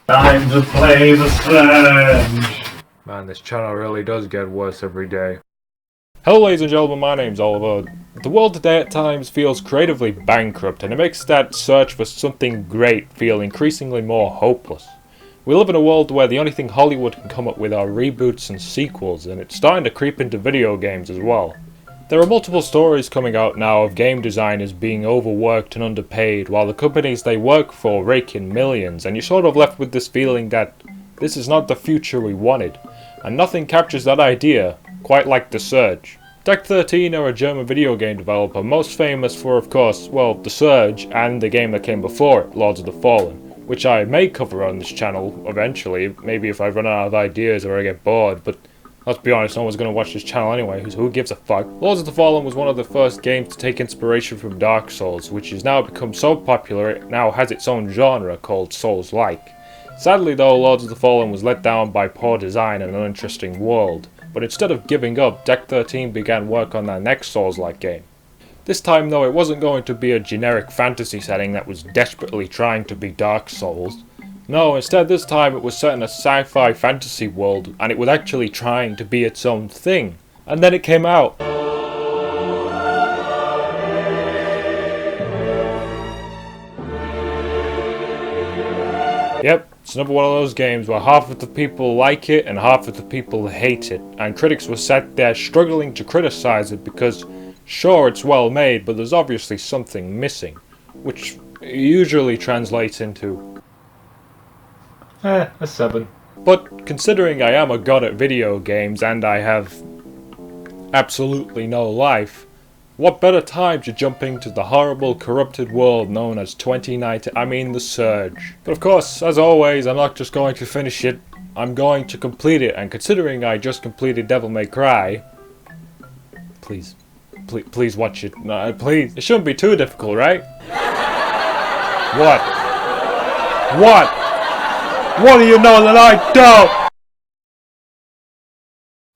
Time to play the Surge! Man, this channel really does get worse every day. Hello ladies and gentlemen, my name's Oliver. The world today at times feels creatively bankrupt, and it makes that search for something great feel increasingly more hopeless. We live in a world where the only thing Hollywood can come up with are reboots and sequels, and it's starting to creep into video games as well. There are multiple stories coming out now of game designers being overworked and underpaid, while the companies they work for rake in millions, and you're sort of left with this feeling that this is not the future we wanted, and nothing captures that idea quite like The Surge. Deck 13 are a German video game developer, most famous for, of course, well, The Surge and the game that came before it, Lords of the Fallen, which I may cover on this channel eventually, maybe if I run out of ideas or I get bored, but let's be honest, no one's going to watch this channel anyway, so who gives a fuck? Lords of the Fallen was one of the first games to take inspiration from Dark Souls, which has now become so popular it now has its own genre called Souls-like. Sadly though, Lords of the Fallen was let down by poor design and an uninteresting world, but instead of giving up, Deck 13 began work on their next Souls-like game. This time though, it wasn't going to be a generic fantasy setting that was desperately trying to be Dark Souls. No, instead this time it was set in a sci-fi fantasy world, and it was actually trying to be its own thing. And then it came out. Yep, it's another one of those games where half of the people like it and half of the people hate it, and critics were sat there struggling to criticize it because sure, it's well made, but there's obviously something missing, which usually translates into a 7. But considering I am a god at video games and I have absolutely no life, what better time to jump into the horrible, corrupted world known as The Surge. But of course, as always, I'm not just going to finish it, I'm going to complete it, and considering I just completed Devil May Cry, please watch it. No, please. It shouldn't be too difficult, right? What? What do you know that I don't?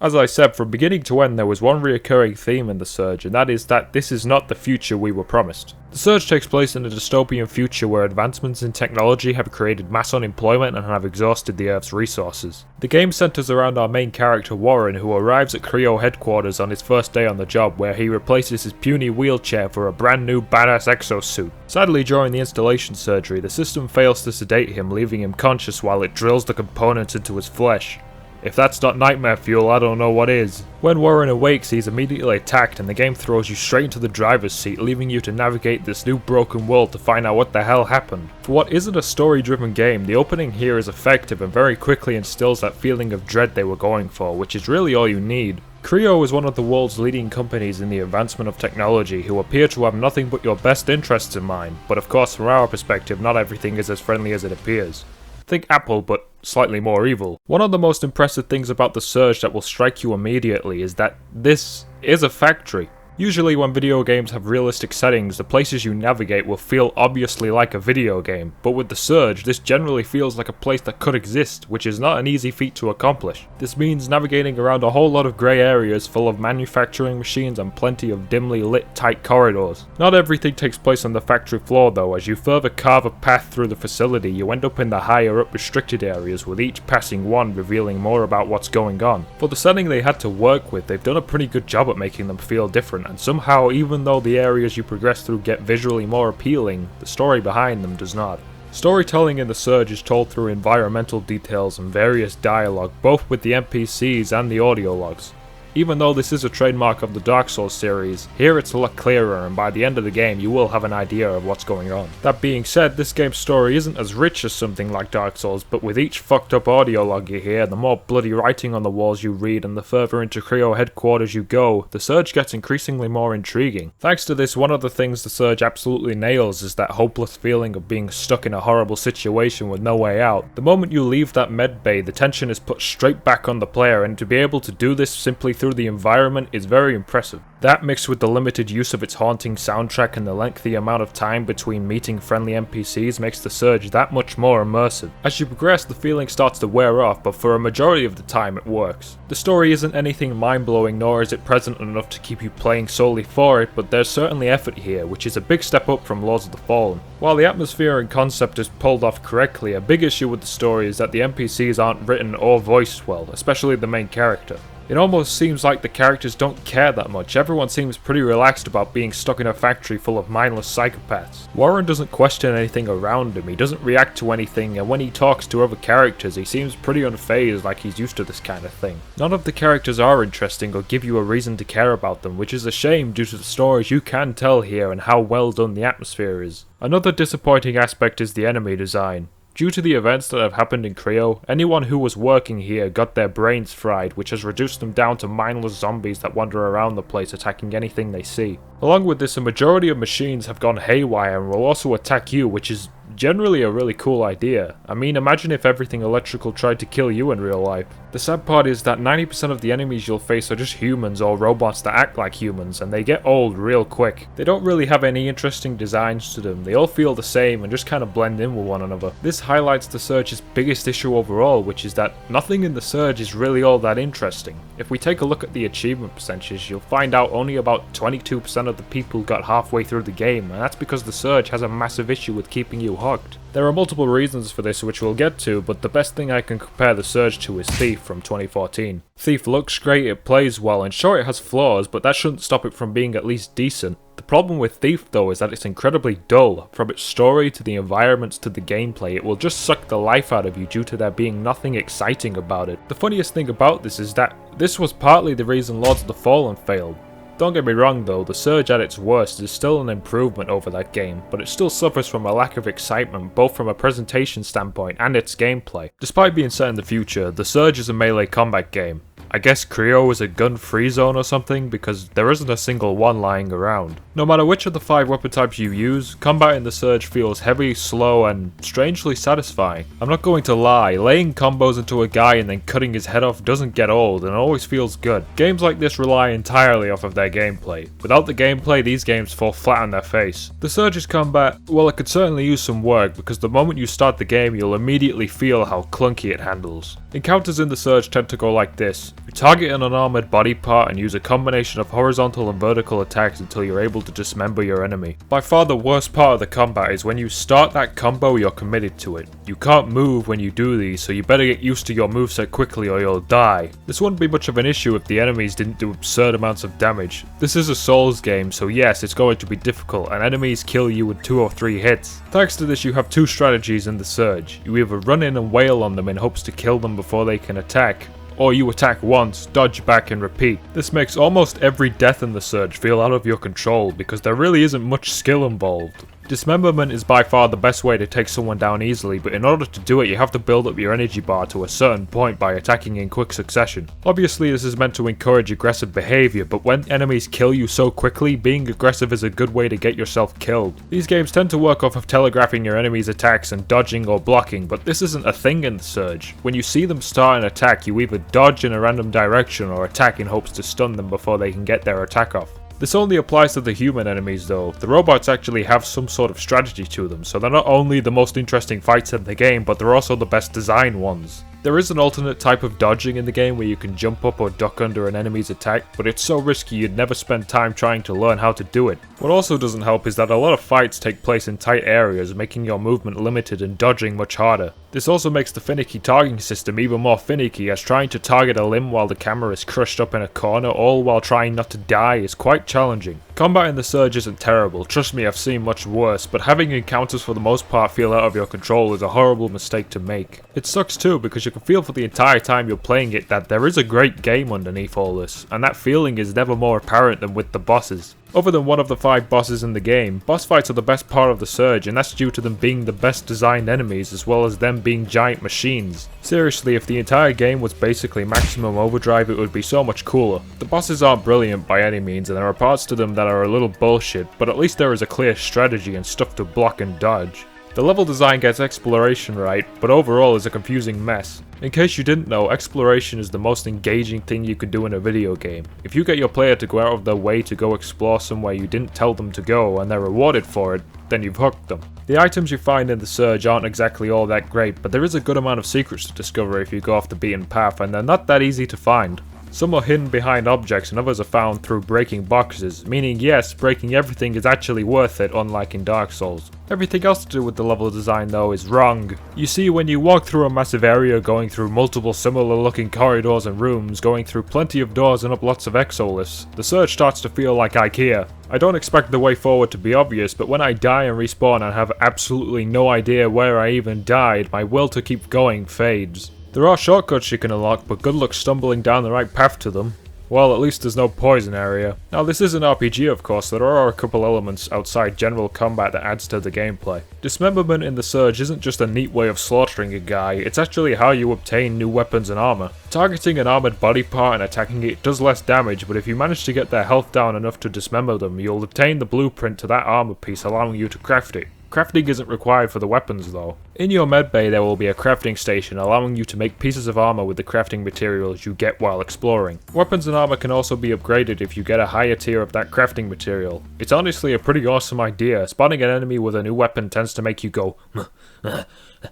As I said, from beginning to end there was one reoccurring theme in The Surge, and that is that this is not the future we were promised. The Surge takes place in a dystopian future where advancements in technology have created mass unemployment and have exhausted the Earth's resources. The game centers around our main character Warren, who arrives at Creo headquarters on his first day on the job, where he replaces his puny wheelchair for a brand new badass exosuit. Sadly, during the installation surgery, the system fails to sedate him, leaving him conscious while it drills the components into his flesh. If that's not nightmare fuel, I don't know what is. When Warren awakes, he's immediately attacked and the game throws you straight into the driver's seat, leaving you to navigate this new broken world to find out what the hell happened. For what isn't a story-driven game, the opening here is effective and very quickly instills that feeling of dread they were going for, which is really all you need. Creo is one of the world's leading companies in the advancement of technology who appear to have nothing but your best interests in mind, but of course from our perspective not everything is as friendly as it appears. Think Apple, but slightly more evil. One of the most impressive things about The Surge that will strike you immediately is that this is a factory. Usually when video games have realistic settings, the places you navigate will feel obviously like a video game, but with The Surge, this generally feels like a place that could exist, which is not an easy feat to accomplish. This means navigating around a whole lot of grey areas full of manufacturing machines and plenty of dimly lit tight corridors. Not everything takes place on the factory floor though. As you further carve a path through the facility, you end up in the higher up restricted areas, with each passing one revealing more about what's going on. For the setting they had to work with, they've done a pretty good job at making them feel different, and somehow, even though the areas you progress through get visually more appealing, the story behind them does not. Storytelling in The Surge is told through environmental details and various dialogue, both with the NPCs and the audio logs. Even though this is a trademark of the Dark Souls series, here it's a lot clearer, and by the end of the game you will have an idea of what's going on. That being said, this game's story isn't as rich as something like Dark Souls, but with each fucked up audio log you hear, the more bloody writing on the walls you read, and the further into Creo headquarters you go, The Surge gets increasingly more intriguing. Thanks to this, one of the things The Surge absolutely nails is that hopeless feeling of being stuck in a horrible situation with no way out. The moment you leave that med bay, the tension is put straight back on the player, and to be able to do this simply through the environment is very impressive. That mixed with the limited use of its haunting soundtrack and the lengthy amount of time between meeting friendly NPCs makes the Surge that much more immersive. As you progress, the feeling starts to wear off, but for a majority of the time it works. The story isn't anything mind-blowing, nor is it present enough to keep you playing solely for it, but there's certainly effort here, which is a big step up from Lords of the Fallen. While the atmosphere and concept is pulled off correctly, a big issue with the story is that the NPCs aren't written or voiced well, especially the main character. It almost seems like the characters don't care that much. Everyone seems pretty relaxed about being stuck in a factory full of mindless psychopaths. Warren doesn't question anything around him, he doesn't react to anything, and when he talks to other characters he seems pretty unfazed, like he's used to this kind of thing. None of the characters are interesting or give you a reason to care about them, which is a shame due to the stories you can tell here and how well done the atmosphere is. Another disappointing aspect is the enemy design. Due to the events that have happened in Creo, anyone who was working here got their brains fried, which has reduced them down to mindless zombies that wander around the place attacking anything they see. Along with this, a majority of machines have gone haywire and will also attack you, which is generally a really cool idea. I mean, imagine if everything electrical tried to kill you in real life. The sad part is that 90% of the enemies you'll face are just humans or robots that act like humans, and they get old real quick. They don't really have any interesting designs to them, they all feel the same and just kind of blend in with one another. This highlights the Surge's biggest issue overall, which is that nothing in the Surge is really all that interesting. If we take a look at the achievement percentages, you'll find out only about 22% of the people got halfway through the game, and that's because the Surge has a massive issue with keeping you hooked. There are multiple reasons for this which we'll get to, but the best thing I can compare the Surge to is Thief from 2014. Thief looks great, it plays well, and sure it has flaws, but that shouldn't stop it from being at least decent. The problem with Thief though is that it's incredibly dull. From its story to the environments to the gameplay, it will just suck the life out of you due to there being nothing exciting about it. The funniest thing about this is that this was partly the reason Lords of the Fallen failed. Don't get me wrong though, the Surge at its worst is still an improvement over that game, but it still suffers from a lack of excitement both from a presentation standpoint and its gameplay. Despite being set in the future, the Surge is a melee combat game. I guess Creo is a gun-free zone or something, because there isn't a single one lying around. No matter which of the 5 weapon types you use, combat in the Surge feels heavy, slow, and strangely satisfying. I'm not going to lie, laying combos into a guy and then cutting his head off doesn't get old and always feels good. Games like this rely entirely off of their gameplay. Without the gameplay, these games fall flat on their face. The Surge's combat, well, it could certainly use some work, because the moment you start the game you'll immediately feel how clunky it handles. Encounters in the Surge tend to go like this. You target an unarmored body part and use a combination of horizontal and vertical attacks until you're able to dismember your enemy. By far the worst part of the combat is when you start that combo you're committed to it. You can't move when you do these, so you better get used to your moveset quickly or you'll die. This wouldn't be much of an issue if the enemies didn't do absurd amounts of damage. This is a Souls game, so yes, it's going to be difficult and enemies kill you with 2 or 3 hits. Thanks to this you have 2 strategies in the Surge. You either run in and wail on them in hopes to kill them before they can attack, or you attack once, dodge back and repeat. This makes almost every death in the Surge feel out of your control because there really isn't much skill involved. Dismemberment is by far the best way to take someone down easily, but in order to do it you have to build up your energy bar to a certain point by attacking in quick succession. Obviously this is meant to encourage aggressive behavior, but when enemies kill you so quickly, being aggressive is a good way to get yourself killed. These games tend to work off of telegraphing your enemy's attacks and dodging or blocking, but this isn't a thing in the Surge. When you see them start an attack, you either dodge in a random direction or attack in hopes to stun them before they can get their attack off. This only applies to the human enemies though. The robots actually have some sort of strategy to them, so they're not only the most interesting fights in the game, but they're also the best designed ones. There is an alternate type of dodging in the game where you can jump up or duck under an enemy's attack, but it's so risky you'd never spend time trying to learn how to do it. What also doesn't help is that a lot of fights take place in tight areas, making your movement limited and dodging much harder. This also makes the finicky targeting system even more finicky, as trying to target a limb while the camera is crushed up in a corner, all while trying not to die, is quite challenging. Combat in the Surge isn't terrible, trust me I've seen much worse, but having encounters for the most part feel out of your control is a horrible mistake to make. It sucks too because you can feel for the entire time you're playing it that there is a great game underneath all this, and that feeling is never more apparent than with the bosses. Other than one of the 5 bosses in the game, boss fights are the best part of the Surge, and that's due to them being the best designed enemies as well as them being giant machines. Seriously, if the entire game was basically maximum overdrive it would be so much cooler. The bosses aren't brilliant by any means and there are parts to them that are a little bullshit, but at least there is a clear strategy and stuff to block and dodge. The level design gets exploration right, but overall is a confusing mess. In case you didn't know, exploration is the most engaging thing you could do in a video game. If you get your player to go out of their way to go explore somewhere you didn't tell them to go and they're rewarded for it, then you've hooked them. The items you find in the Surge aren't exactly all that great, but there is a good amount of secrets to discover if you go off the beaten path, and they're not that easy to find. Some are hidden behind objects and others are found through breaking boxes, meaning yes, breaking everything is actually worth it, unlike in Dark Souls. Everything else to do with the level design though is wrong. You see, when you walk through a massive area going through multiple similar looking corridors and rooms, going through plenty of doors and up lots of exoliths, the Surge starts to feel like IKEA. I don't expect the way forward to be obvious, but when I die and respawn and have absolutely no idea where I even died, my will to keep going fades. There are shortcuts you can unlock, but good luck stumbling down the right path to them. Well, at least there's no poison area. Now, this is an RPG of course, so there are a couple elements outside general combat that adds to the gameplay. Dismemberment in the Surge isn't just a neat way of slaughtering a guy, it's actually how you obtain new weapons and armor. Targeting an armored body part and attacking it does less damage, but if you manage to get their health down enough to dismember them, you'll obtain the blueprint to that armor piece, allowing you to craft it. Crafting isn't required for the weapons though. In your medbay there will be a crafting station allowing you to make pieces of armor with the crafting materials you get while exploring. Weapons and armor can also be upgraded if you get a higher tier of that crafting material. It's honestly a pretty awesome idea. Spotting an enemy with a new weapon tends to make you go,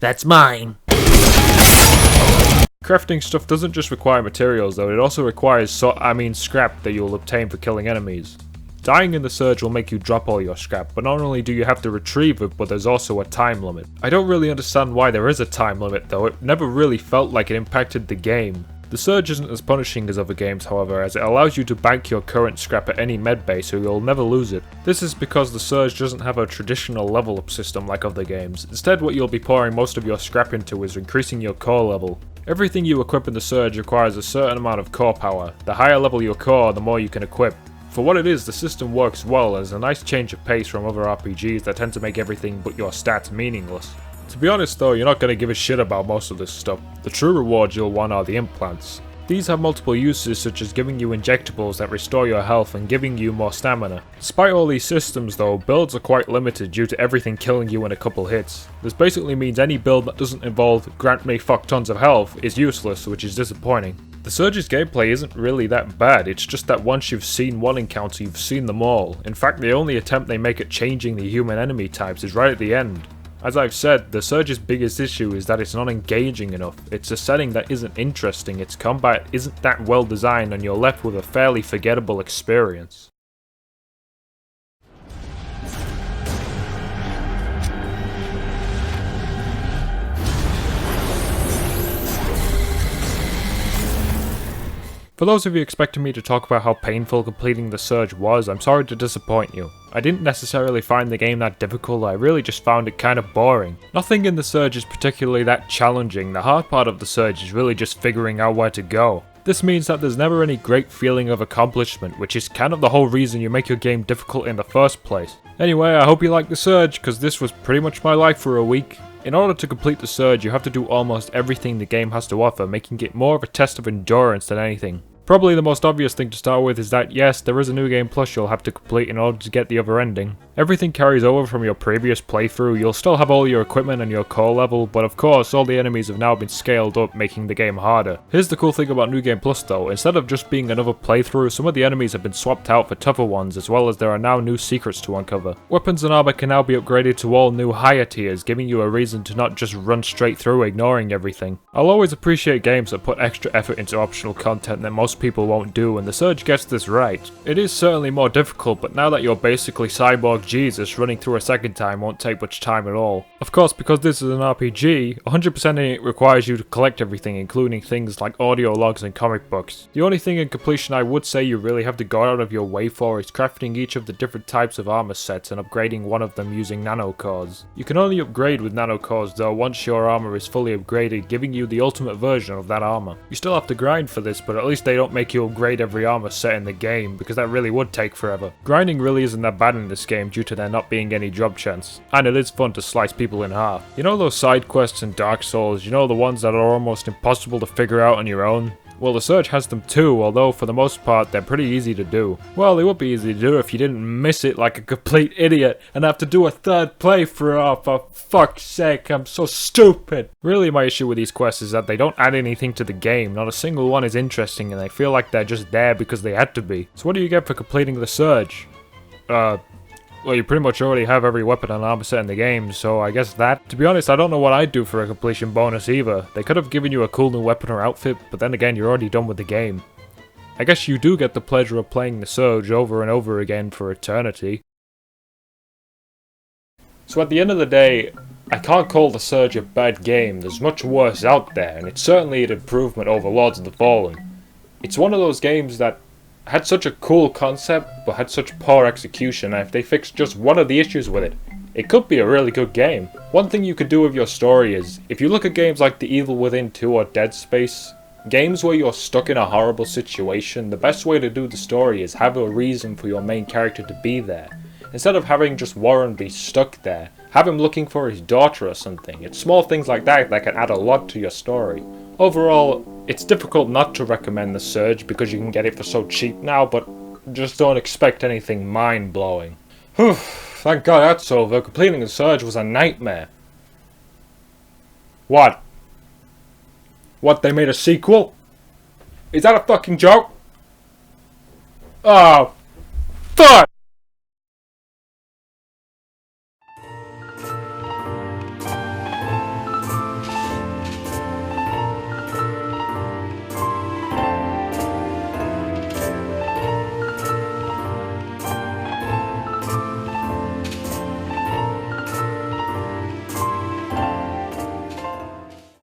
"That's mine." Crafting stuff doesn't just require materials though, it also requires scrap that you'll obtain for killing enemies. Dying in the Surge will make you drop all your scrap, but not only do you have to retrieve it, but there's also a time limit. I don't really understand why there is a time limit though, it never really felt like it impacted the game. The Surge isn't as punishing as other games however, as it allows you to bank your current scrap at any medbay so you'll never lose it. This is because the Surge doesn't have a traditional level up system like other games. Instead, what you'll be pouring most of your scrap into is increasing your core level. Everything you equip in the Surge requires a certain amount of core power. The higher level your core, the more you can equip. For what it is, the system works well and is a nice change of pace from other RPGs that tend to make everything but your stats meaningless. To be honest though, you're not going to give a shit about most of this stuff. The true rewards you'll want are the implants. These have multiple uses such as giving you injectables that restore your health and giving you more stamina. Despite all these systems though, builds are quite limited due to everything killing you in a couple hits. This basically means any build that doesn't involve grant me fuck tons of health is useless, which is disappointing. The Surge's gameplay isn't really that bad, it's just that once you've seen one encounter, you've seen them all. In fact, the only attempt they make at changing the human enemy types is right at the end. As I've said, the Surge's biggest issue is that it's not engaging enough. It's a setting that isn't interesting, its combat isn't that well designed, and you're left with a fairly forgettable experience. For those of you expecting me to talk about how painful completing the Surge was, I'm sorry to disappoint you. I didn't necessarily find the game that difficult, I really just found it kind of boring. Nothing in the Surge is particularly that challenging, the hard part of the Surge is really just figuring out where to go. This means that there's never any great feeling of accomplishment, which is kind of the whole reason you make your game difficult in the first place. Anyway, I hope you like the Surge, cause this was pretty much my life for a week. In order to complete the Surge, you have to do almost everything the game has to offer, making it more of a test of endurance than anything. Probably the most obvious thing to start with is that yes, there is a new game plus you'll have to complete in order to get the other ending. Everything carries over from your previous playthrough, you'll still have all your equipment and your core level, but of course all the enemies have now been scaled up, making the game harder. Here's the cool thing about New Game Plus though, instead of just being another playthrough, some of the enemies have been swapped out for tougher ones, as well as there are now new secrets to uncover. Weapons and armor can now be upgraded to all new higher tiers, giving you a reason to not just run straight through ignoring everything. I'll always appreciate games that put extra effort into optional content that most people won't do, and the Surge gets this right. It is certainly more difficult, but now that you're basically Cyborg Jesus, running through a second time won't take much time at all. Of course, because this is an RPG, 100% in it requires you to collect everything, including things like audio logs and comic books. The only thing in completion I would say you really have to go out of your way for is crafting each of the different types of armor sets and upgrading one of them using nanocores. You can only upgrade with nanocores though once your armor is fully upgraded, giving you the ultimate version of that armor. You still have to grind for this, but at least they don't make you upgrade every armor set in the game, because that really would take forever. Grinding really isn't that bad in this game due to there not being any drop chance, and it is fun to slice people in half. You know those side quests in Dark Souls, you know the ones that are almost impossible to figure out on your own? Well, the Surge has them too, although for the most part they're pretty easy to do. Well, they would be easy to do if you didn't miss it like a complete idiot and have to do a third playthrough. Oh, for fuck's sake, I'm so stupid. Really, my issue with these quests is that they don't add anything to the game. Not a single one is interesting and they feel like they're just there because they had to be. So what do you get for completing the Surge? Well, you pretty much already have every weapon and armor set in the game, so I guess that. To be honest, I don't know what I'd do for a completion bonus either. They could have given you a cool new weapon or outfit, but then again, you're already done with the game. I guess you do get the pleasure of playing the Surge over and over again for eternity. So at the end of the day, I can't call the Surge a bad game. There's much worse out there, and it's certainly an improvement over Lords of the Fallen. It's one of those games that had such a cool concept, but had such poor execution, and if they fixed just one of the issues with it, it could be a really good game. One thing you could do with your story is, if you look at games like The Evil Within 2 or Dead Space, games where you're stuck in a horrible situation, the best way to do the story is have a reason for your main character to be there. Instead of having just Warren be stuck there, have him looking for his daughter or something. It's small things like that can add a lot to your story. Overall, it's difficult not to recommend the Surge because you can get it for so cheap now, but just don't expect anything mind-blowing. Whew, thank God that's over. Completing the Surge was a nightmare. What? What, they made a sequel? Is that a fucking joke? Oh, fuck!